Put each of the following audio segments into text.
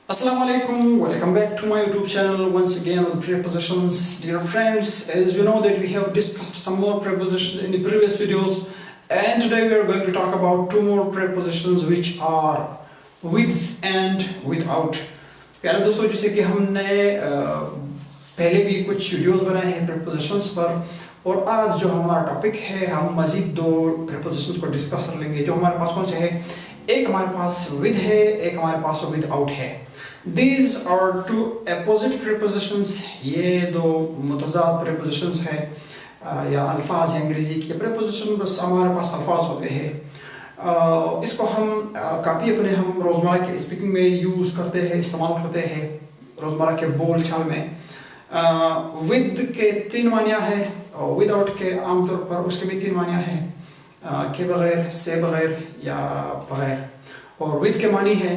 Assalamu alaikum, welcome back to my YouTube channel once again on prepositions. Dear friends, as we know that we have discussed some more prepositions in the previous videos, and today we are going to talk about two more prepositions which are with and without. प्यारे दोस्तों, जैसे कि हमने पहले भी कुछ videos बनाए हैं prepositions पर, और आज जो हमारा टॉपिक है हम मज़ीद दो prepositions को डिस्कस कर लेंगे जो हमारे पास कौन से है। एक हमारे पास with है, एक हमारे पास without है। These are two opposite prepositions. ये दो मुतज़ाद prepositions है या अल्फाज है अंग्रेजी के preposition, बस हमारे पास अल्फाज होते हैं। इसको हम काफ़ी अपने हम रोज़मर्रा के स्पीकिंग में यूज़ करते हैं, इस्तेमाल करते हैं रोज़मर्रा के बोल चाल में। विद के तीन मानियाँ हैं और विदाउट के आमतौर पर उसके भी तीन मानियाँ हैं, के बगैर, से बगैर या बगैर। और विद के मानी है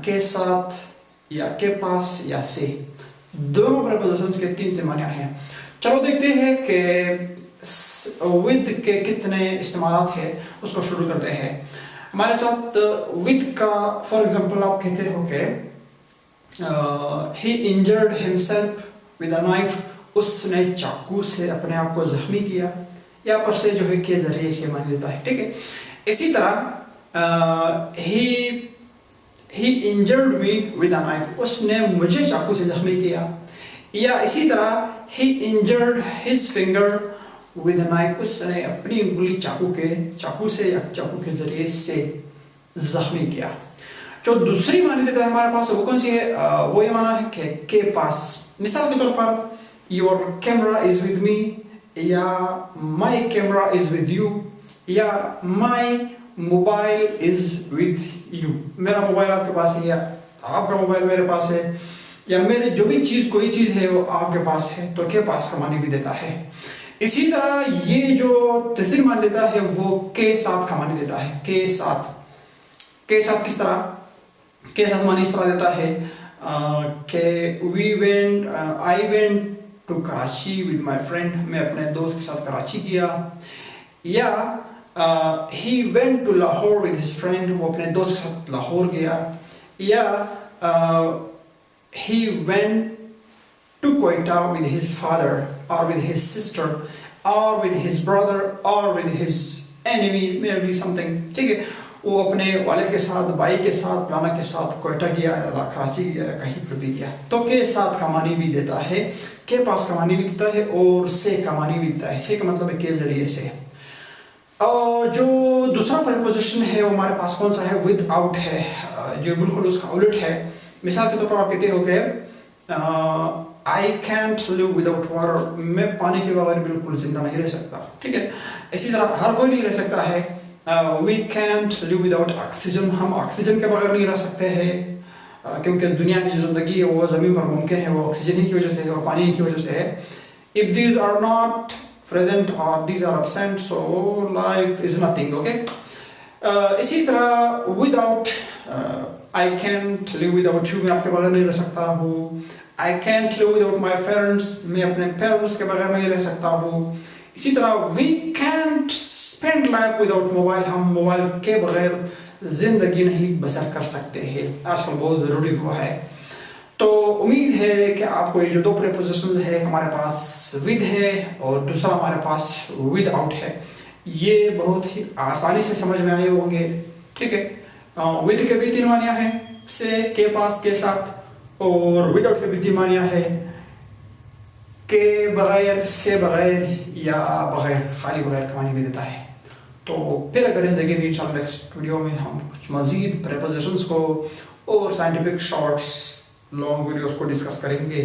के साथ या के पास या से। दोनों prepositions के तीन मानियाँ हैं। चलो देखते हैं कि विद के कितने इस्तेमालात हैं, उसको शुरू करते हैं। हमारे साथ विद का फॉर एग्जांपल आप कहते हो कि he injured himself with a knife, उसने चाकू से अपने आप को जख्मी किया। यहाँ पर से जो है के जरिए से मान देता है, ठीक है। इसी तरह he injured me with a knife, उसने मुझे चाकू से जख्मी किया। या इसी तरह he injured his finger with a knife, उसने अपनी उंगली चाकू से या चाकू के जरिए से जख्मी किया। जो दूसरी मानी देता है हमारे पास वो कौन सी है, वो ये माना है कि के पास। मिसाल के तौर पर your camera is with me, या my camera is with you, या my mobile is with you. मेरा मोबाइल आपके पास है या आपका मोबाइल मेरे पास है, या मेरे जो भी चीज़ कोई चीज़ है वो आपके पास है, तो के पास का मानी भी देता है। इसी तरह ये जो तीसरी मान देता है वो के साथ का मानी देता है। के साथ किस तरह, के साथ मानी इस तरह देता है कि I went to Karachi with my friend, मैं अपने दोस्त के साथ कराची गया। या he went to Lahore with his friend, वो अपने दोस्त के साथ लाहौर गया। या he went to Quetta with his father or with his sister or with his brother or with his enemy, maybe something, ठीक है। वो अपने वालिद के साथ, भाई के साथ, प्लाना के साथ क्वेटा गया, कराची गया, कहीं पर भी गया। तो के साथ का मानी भी देता है, के पास का मानी भी देता है, और से का मानी भी देता है। से का मतलब है के जरिए से। और जो दूसरा preposition है वो हमारे पास कौन सा है, without है, जो बिल्कुल उसका उलट है। मिसाल के तौर पर आप कहते हो कि I can't live without water, मैं पानी के बगैर बिल्कुल जिंदा नहीं रह सकता, ठीक है। इसी तरह हर कोई नहीं रह सकता है। We can't live without oxygen, हम ऑक्सीजन के बगैर नहीं रह सकते हैं, क्योंकि दुनिया की जो ज़िंदगी है वो ज़मीन पर मुमकिन है, वो ऑक्सीजन ही की वजह से है और पानी की वजह से है। If these are not present or these are absent, so life is nothing, okay? इसी तरह without, I can't live without you, मैं आपके बगैर नहीं रह सकता हूँ। I can't live without my parents, मैं अपने parents के बगैर नहीं रह सकता हूँ। इसी तरह we can't spend life without mobile, हम मोबाइल के बगैर जिंदगी नहीं बसर कर सकते हैं, आजकल बहुत ज़रूरी हुआ है। तो उम्मीद है कि आपको ये जो दो prepositions है, हमारे पास with है और दूसरा हमारे पास without है, ये बहुत ही आसानी से समझ में आए होंगे, ठीक है। with के भी तीन मानियाँ हैं, से, के पास, के साथ, और without के भी तीन मानियाँ हैं, के बगैर, से बगैर या बगैर, खाली बगैर का मानी भी देता है। तो फिर अगर देखिए इंशाल्लाह नेक्स्ट वीडियो में हम कुछ मज़ीद prepositions को और साइंटिफिक शॉर्ट्स लॉन्ग वीडियोस को डिस्कस करेंगे।